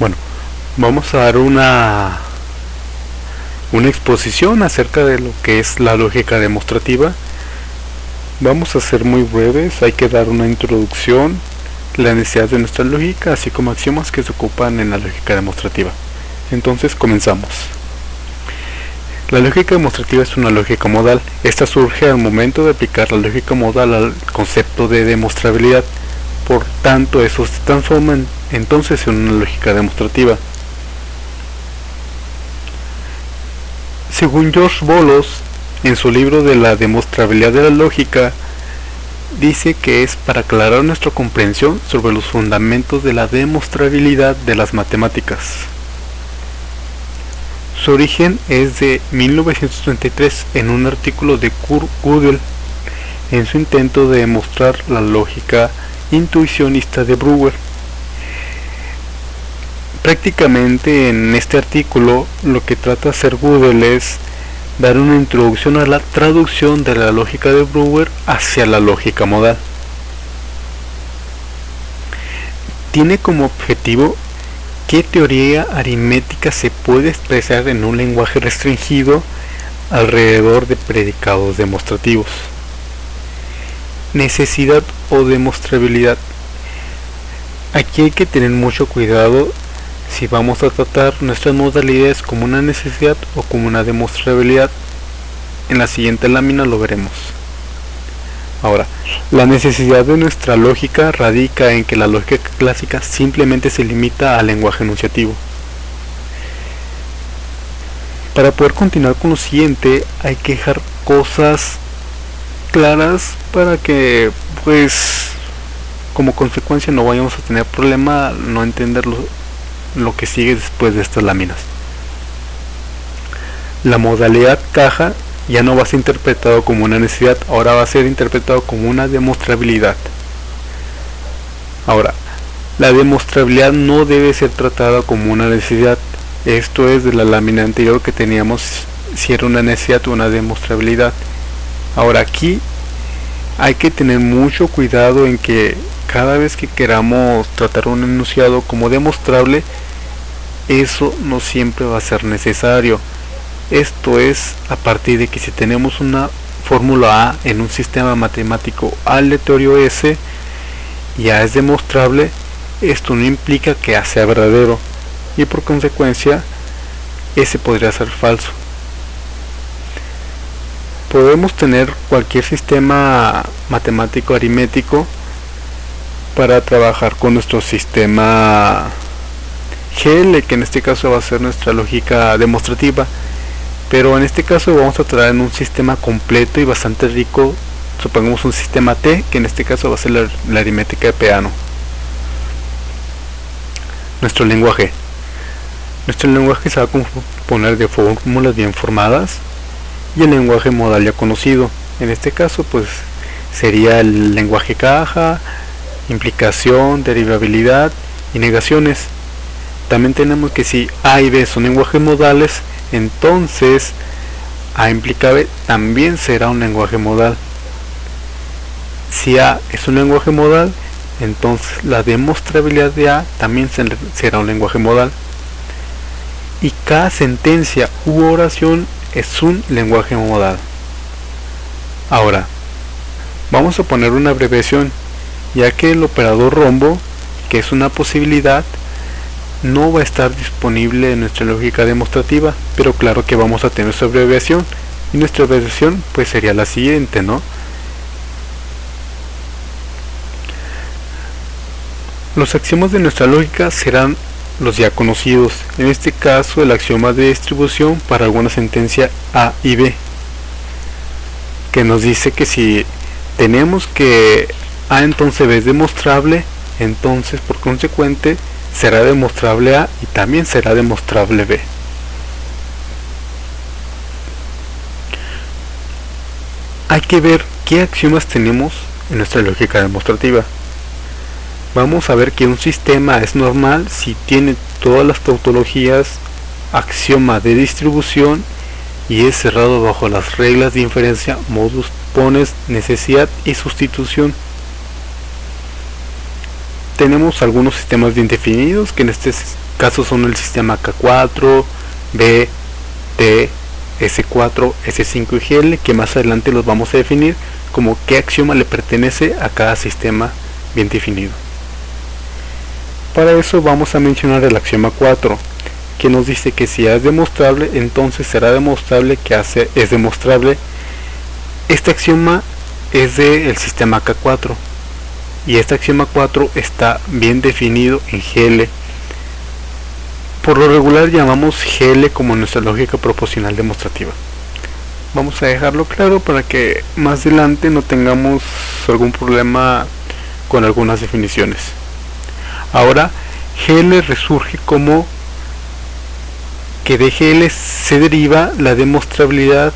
Bueno, vamos a dar una exposición acerca de lo que es la lógica demostrativa. Vamos a ser muy breves, hay que dar una introducción, la necesidad de nuestra lógica, así como axiomas que se ocupan en la lógica demostrativa. Entonces comenzamos. La lógica demostrativa es una lógica modal. Esta surge al momento de aplicar la lógica modal al concepto de demostrabilidad. Por tanto, eso se transforma entonces en una lógica demostrativa. Según George Bolos, en su libro de la demostrabilidad de la lógica, dice que es para aclarar nuestra comprensión sobre los fundamentos de la demostrabilidad de las matemáticas. Su origen es de 1933 en un artículo de Kurt Gödel en su intento de demostrar la lógica intuicionista de Brouwer. Prácticamente en este artículo lo que trata de hacer Gödel es dar una introducción a la traducción de la lógica de Brouwer hacia la lógica modal. Tiene como objetivo qué teoría aritmética se puede expresar en un lenguaje restringido alrededor de predicados demostrativos. Necesidad o demostrabilidad. Aquí hay que tener mucho cuidado si vamos a tratar nuestras modalidades como una necesidad o como una demostrabilidad. En la siguiente lámina lo veremos. Ahora, la necesidad de nuestra lógica radica en que la lógica clásica simplemente se limita al lenguaje enunciativo. Para poder continuar con lo siguiente, hay que dejar cosas claras para que, pues, como consecuencia no vayamos a tener problema no entender lo que sigue después de estas láminas. La modalidad caja ya no va a ser interpretado como una necesidad, ahora va a ser interpretado como una demostrabilidad. Ahora, la demostrabilidad no debe ser tratada como una necesidad. Esto es de la lámina anterior que teníamos si era una necesidad o una demostrabilidad. Ahora aquí hay que tener mucho cuidado en que cada vez que queramos tratar un enunciado como demostrable, eso no siempre va a ser necesario. Esto es a partir de que si tenemos una fórmula A en un sistema matemático aleatorio S y A es demostrable, esto no implica que A sea verdadero y por consecuencia S podría ser falso. Podemos tener cualquier sistema matemático aritmético para trabajar con nuestro sistema GL, que en este caso va a ser nuestra lógica demostrativa, pero en este caso vamos a tratar en un sistema completo y bastante rico. Supongamos un sistema T, que en este caso va a ser la aritmética de Peano. Nuestro lenguaje se va a componer de fórmulas bien formadas y el lenguaje modal ya conocido. En este caso pues sería el lenguaje caja, implicación, derivabilidad y negaciones. También tenemos que si A y B son lenguajes modales, entonces A implica B también será un lenguaje modal. Si A es un lenguaje modal, entonces la demostrabilidad de A también será un lenguaje modal. Y cada sentencia u oración es un lenguaje modal. Ahora, vamos a poner una abreviación, ya que el operador rombo, que es una posibilidad, no va a estar disponible en nuestra lógica demostrativa, pero claro que vamos a tener su abreviación, y nuestra abreviación pues sería la siguiente, ¿no? Los axiomas de nuestra lógica serán los ya conocidos, en este caso el axioma de distribución para alguna sentencia A y B, que nos dice que si tenemos que A entonces B es demostrable, entonces por consecuente será demostrable A y también será demostrable B. Hay que ver qué axiomas tenemos en nuestra lógica demostrativa. Vamos a ver que un sistema es normal si tiene todas las tautologías, axioma de distribución y es cerrado bajo las reglas de inferencia, modus ponens, necesidad y sustitución. tenemos algunos sistemas bien definidos, que en este caso son el sistema K4, B, T, S4, S5 y GL, que más adelante los vamos a definir como qué axioma le pertenece a cada sistema bien definido. Para eso vamos a mencionar el axioma 4, que nos dice que si A es demostrable, entonces será demostrable que A es demostrable. Este axioma es del sistema K4 y este axioma 4 está bien definido en GL. Por lo regular llamamos GL como nuestra lógica proposicional demostrativa. Vamos a dejarlo claro para que más adelante no tengamos algún problema con algunas definiciones. Ahora, GL resurge como que de GL se deriva la demostrabilidad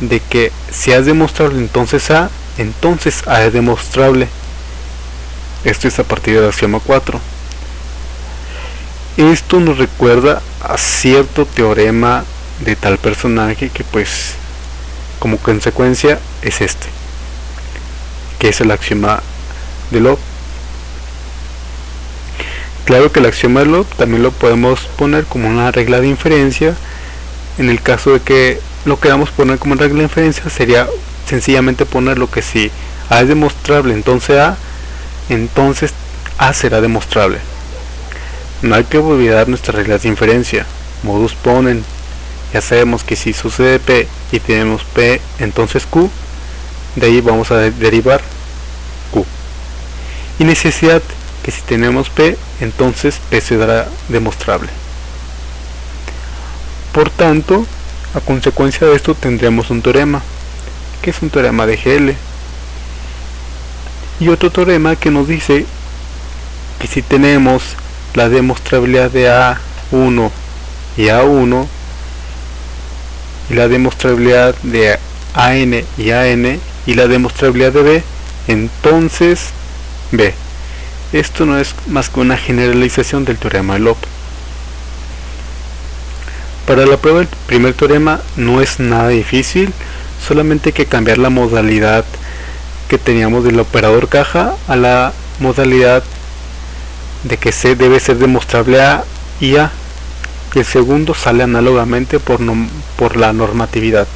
de que si A es demostrable, entonces A es demostrable. Esto es a partir del axioma 4. Esto nos recuerda a cierto teorema de tal personaje que pues como consecuencia es este, que es el axioma de Love. Claro que el axioma de Love también lo podemos poner como una regla de inferencia. En el caso de que lo queramos poner como regla de inferencia, sería sencillamente poner lo que si A es demostrable, entonces A será demostrable. No hay que olvidar nuestras reglas de inferencia. Modus ponens. Ya sabemos que si sucede P y tenemos P, entonces Q, de ahí vamos a derivar Q. Y necesidad, que si tenemos P, entonces P será demostrable. Por tanto, a consecuencia de esto tendremos un teorema, que es un teorema de GL. Y otro teorema que nos dice que si tenemos la demostrabilidad de A1 y A1 y la demostrabilidad de AN y AN y la demostrabilidad de B, entonces B. Esto no es más que una generalización del teorema de Love. Para la prueba del primer teorema no es nada difícil, solamente hay que cambiar la modalidad que teníamos del operador caja a la modalidad de que C debe ser demostrable A y A, y el segundo sale análogamente por la normatividad.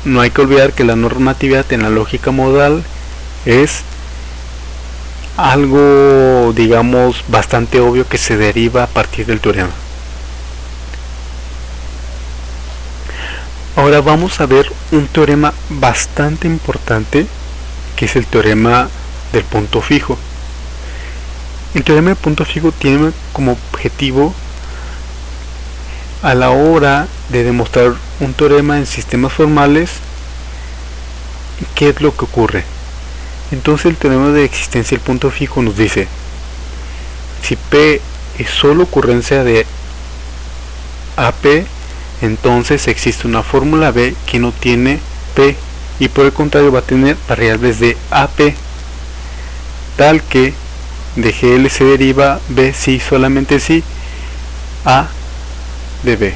No hay que olvidar que la normatividad en la lógica modal es algo, digamos, bastante obvio que se deriva a partir del teorema. Ahora vamos a ver un teorema bastante importante, que es el teorema del punto fijo. El teorema del punto fijo tiene como objetivo, a la hora de demostrar un teorema en sistemas formales, ¿qué es lo que ocurre? Entonces el teorema de existencia del punto fijo nos dice: si P es solo ocurrencia de AP, entonces existe una fórmula B que no tiene P, y por el contrario va a tener variables de AP, tal que de GL se deriva B sí, solamente sí, A de B.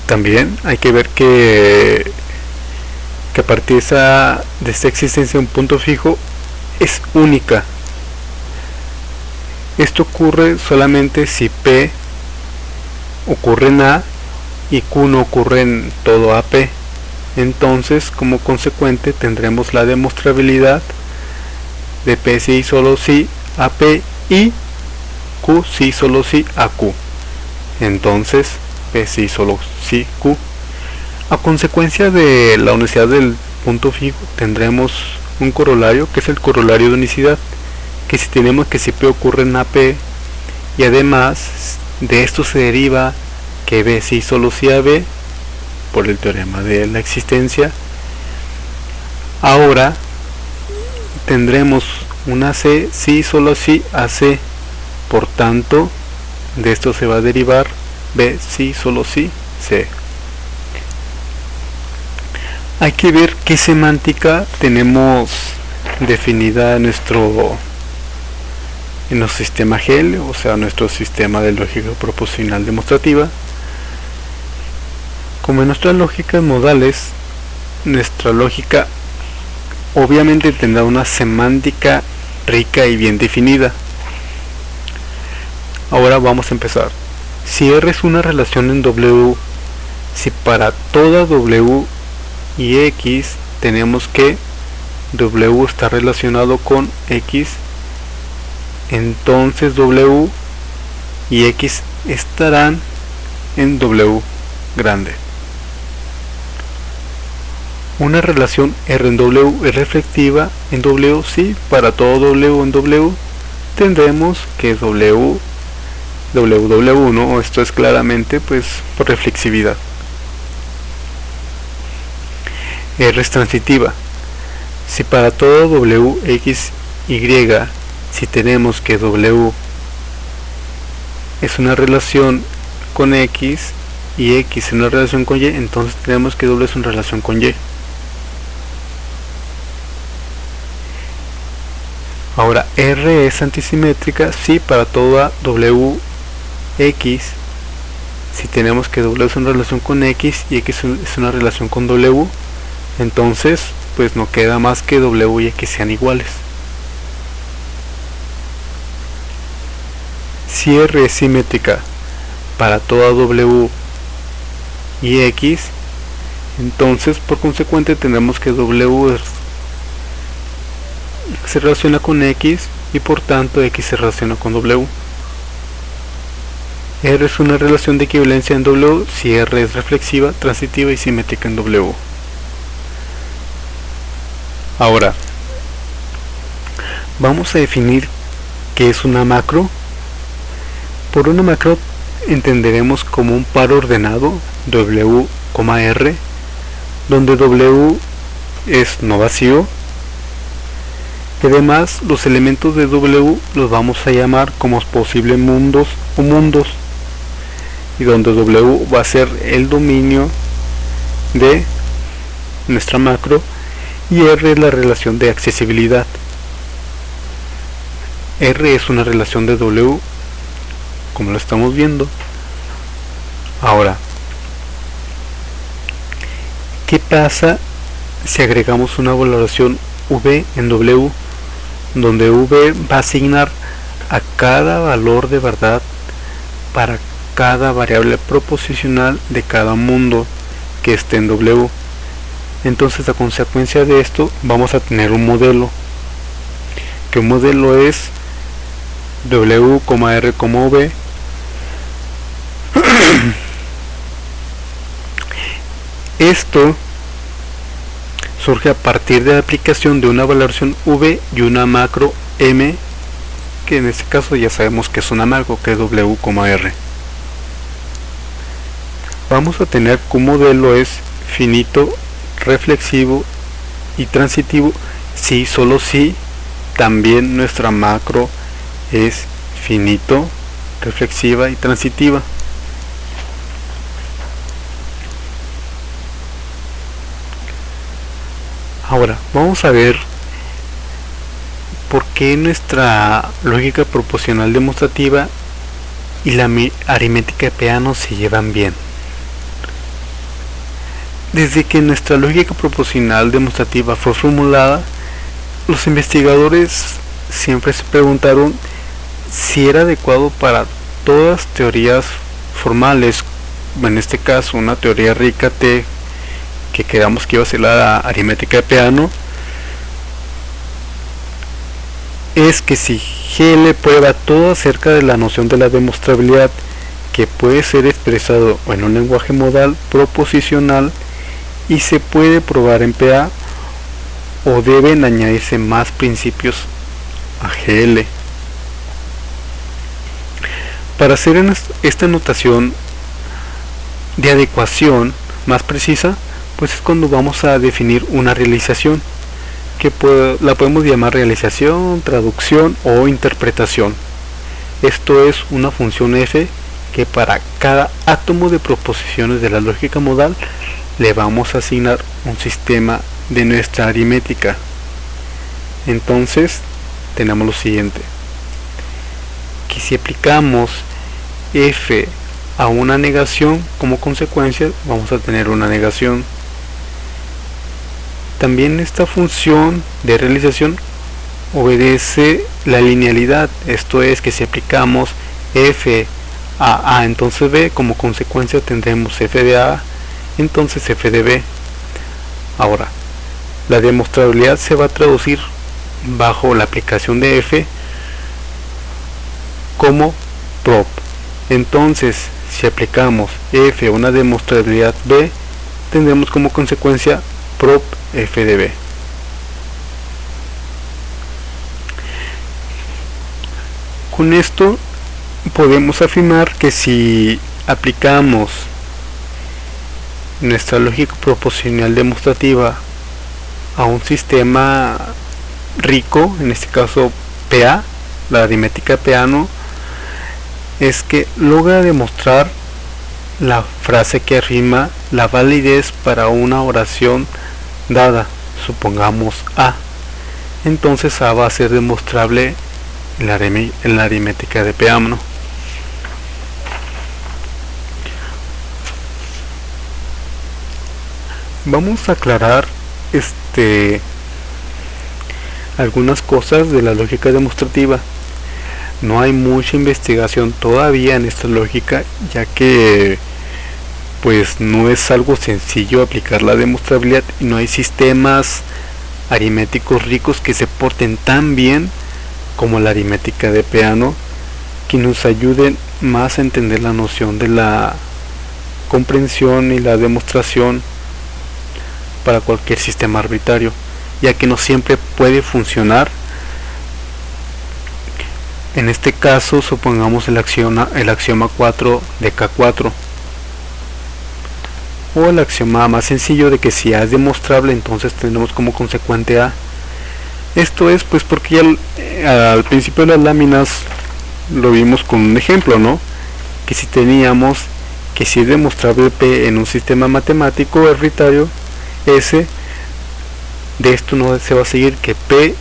También hay que ver que a partir de esta existencia de un punto fijo es única. Esto ocurre solamente si P ocurre en A y Q no ocurre en todo AP. Entonces, como consecuente, tendremos la demostrabilidad de P sí solo sí AP y Q sí solo sí AQ. Entonces, P sí solo sí Q. A consecuencia de la unicidad del punto fijo, tendremos un corolario, que es el corolario de unicidad, que si tenemos que si P ocurre en AP, y además de esto se deriva que B sí solo sí AB, por el teorema de la existencia, ahora tendremos una C sí solo sí AC. Por tanto, de esto se va a derivar B sí solo sí C. Hay que ver qué semántica tenemos definida en nuestro sistema GL, o sea, nuestro sistema de lógica proposicional demostrativa. Como en nuestras lógicas modales, nuestra lógica obviamente tendrá una semántica rica y bien definida. Ahora vamos a empezar. Si R es una relación en W, si para toda W y X tenemos que W está relacionado con X, entonces W y X estarán en W grande. Una relación R en W es reflexiva en W, sí, para todo W en W tendremos que W, ¿no? Esto es claramente pues por reflexividad. R es transitiva. Si para todo W, X, Y, si tenemos que W es una relación con X y X es una relación con Y, entonces tenemos que W es una relación con Y. Ahora, R es antisimétrica, sí, para toda W, X, si tenemos que W es una relación con X y X es una relación con W, entonces pues no queda más que W y X sean iguales. Si R es simétrica para toda W y X, entonces por consecuente tendremos que W se relaciona con X y por tanto X se relaciona con W. R es una relación de equivalencia en W si R es reflexiva, transitiva y simétrica en W. Ahora, vamos a definir qué es una macro. Por una macro entenderemos como un par ordenado W, R, donde W es no vacío. Y además los elementos de W los vamos a llamar como posibles mundos o mundos, y donde W va a ser el dominio de nuestra macro y R es la relación de accesibilidad. R es una relación de W, como lo estamos viendo. Ahora, ¿qué pasa si agregamos una valoración V en W, donde V va a asignar a cada valor de verdad para cada variable proposicional de cada mundo que esté en W? Entonces, a consecuencia de esto vamos a tener un modelo, que un modelo es W, R, V. Esto surge a partir de la aplicación de una valoración V y una macro M, que en este caso ya sabemos que es una macro, que es W, R. Vamos a tener que un modelo es finito, reflexivo y transitivo si, solo si también nuestra macro es finito, reflexiva y transitiva. Ahora vamos a ver por qué nuestra lógica proposicional demostrativa y la aritmética de Peano se llevan bien. Desde que nuestra lógica proposicional demostrativa fue formulada, los investigadores siempre se preguntaron si era adecuado para todas teorías formales, en este caso una teoría rica T, que quedamos que iba a ser la aritmética de Peano, es que si GL prueba todo acerca de la noción de la demostrabilidad, que puede ser expresado en un lenguaje modal proposicional y se puede probar en PA, o deben añadirse más principios a GL. Para hacer esta notación de adecuación más precisa, pues es cuando vamos a definir una realización, que la podemos llamar realización, traducción o interpretación. Esto es una función f que para cada átomo de proposiciones de la lógica modal le vamos a asignar un sistema de nuestra aritmética. Entonces tenemos lo siguiente, que si aplicamos f a una negación, como consecuencia vamos a tener una negación. También esta función de realización obedece la linealidad, esto es que si aplicamos f a entonces b, como consecuencia tendremos f de a entonces f de b. Ahora, la demostrabilidad se va a traducir bajo la aplicación de f como prop. Entonces, si aplicamos f a una demostrabilidad b, tendremos como consecuencia prop f de b. Con esto podemos afirmar que si aplicamos nuestra lógica proposicional demostrativa a un sistema rico, en este caso PA, la aritmética Peano, es que logra demostrar la frase que afirma la validez para una oración dada, supongamos A. Entonces A va a ser demostrable en la aritmética de Peano. Vamos a aclarar algunas cosas de la lógica demostrativa. No hay mucha investigación todavía en esta lógica, ya que pues no es algo sencillo aplicar la demostrabilidad y no hay sistemas aritméticos ricos que se porten tan bien como la aritmética de Peano, que nos ayuden más a entender la noción de la comprensión y la demostración para cualquier sistema arbitrario, ya que no siempre puede funcionar. En este caso, supongamos el axioma 4 de K4, o el axioma más sencillo de que si A es demostrable, entonces tendremos como consecuente A. Esto es pues porque ya al principio de las láminas lo vimos con un ejemplo, ¿no? Que si teníamos que si es demostrable P en un sistema matemático arbitrario S, de esto no se va a seguir que P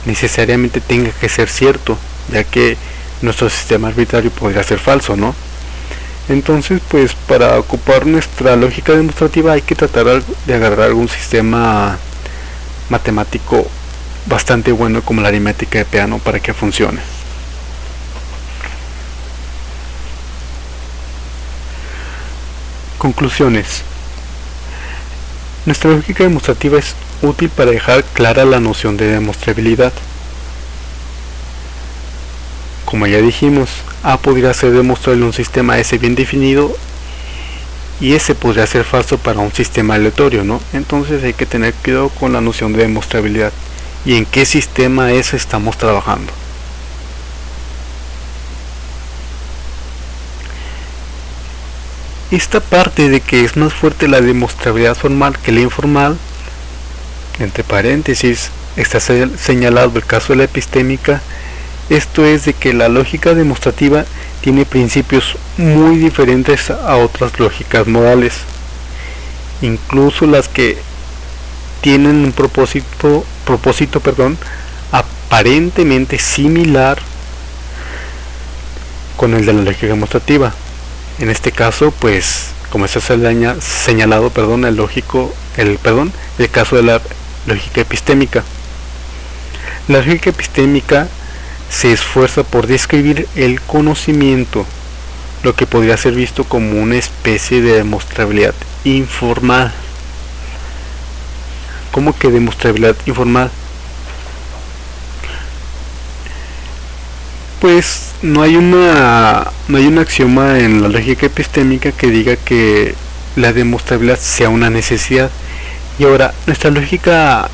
necesariamente tenga que ser cierto, ya que nuestro sistema arbitrario podría ser falso, ¿no? Entonces, pues para ocupar nuestra lógica demostrativa hay que tratar de agarrar algún sistema matemático bastante bueno como la aritmética de Peano para que funcione. Conclusiones. Nuestra lógica demostrativa es útil para dejar clara la noción de demostrabilidad. Como ya dijimos, A podría ser demostrable en un sistema S bien definido y S podría ser falso para un sistema aleatorio, ¿no? Entonces hay que tener cuidado con la noción de demostrabilidad y en qué sistema S estamos trabajando. Esta parte de que es más fuerte la demostrabilidad formal que la informal, entre paréntesis, está señalado el caso de la epistémica. Esto es de que la lógica demostrativa tiene principios muy diferentes a otras lógicas modales, incluso las que tienen un propósito aparentemente similar con el de la lógica demostrativa. En este caso, pues, como está señalado, el caso de la lógica epistémica. La lógica epistémica se esfuerza por describir el conocimiento, lo que podría ser visto como una especie de demostrabilidad informal. ¿Cómo que demostrabilidad informal? Pues no hay un axioma en la lógica epistémica que diga que la demostrabilidad sea una necesidad. Y ahora, nuestra lógica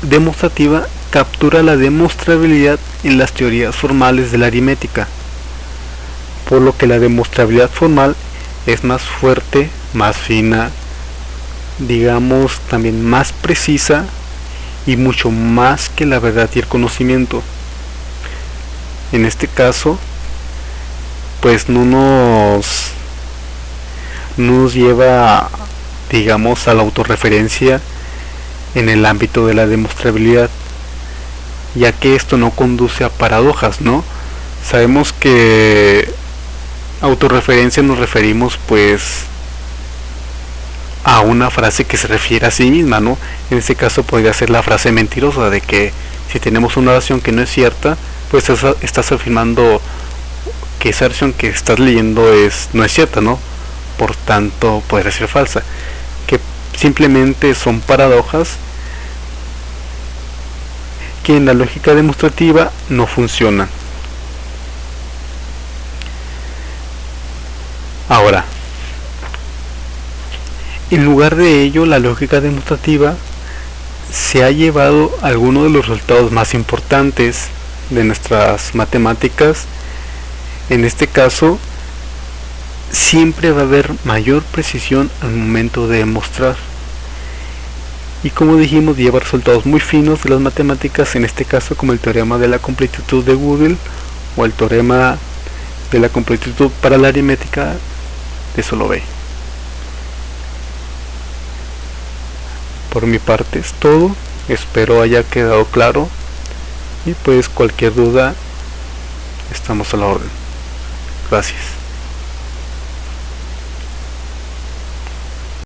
demostrativa captura la demostrabilidad en las teorías formales de la aritmética, por lo que la demostrabilidad formal es más fuerte, más fina, digamos también más precisa y mucho más que la verdad y el conocimiento. En este caso, pues no nos lleva, digamos, a la autorreferencia en el ámbito de la demostrabilidad, ya que esto no conduce a paradojas, ¿no? Sabemos que autorreferencia nos referimos pues a una frase que se refiere a sí misma, ¿no? En este caso podría ser la frase mentirosa, de que si tenemos una oración que no es cierta, pues estás afirmando que esa oración que estás leyendo no es cierta, ¿no? Por tanto podría ser falsa, que simplemente son paradojas que en la lógica demostrativa no funcionan. Ahora, en lugar de ello, la lógica demostrativa se ha llevado algunos de los resultados más importantes de nuestras matemáticas. En este caso, siempre va a haber mayor precisión al momento de demostrar. Y como dijimos, lleva resultados muy finos de las matemáticas, en este caso como el teorema de la completitud de Gödel o el teorema de la completitud para la aritmética de Solovey. Por mi parte es todo, espero haya quedado claro y pues cualquier duda estamos a la orden. Gracias.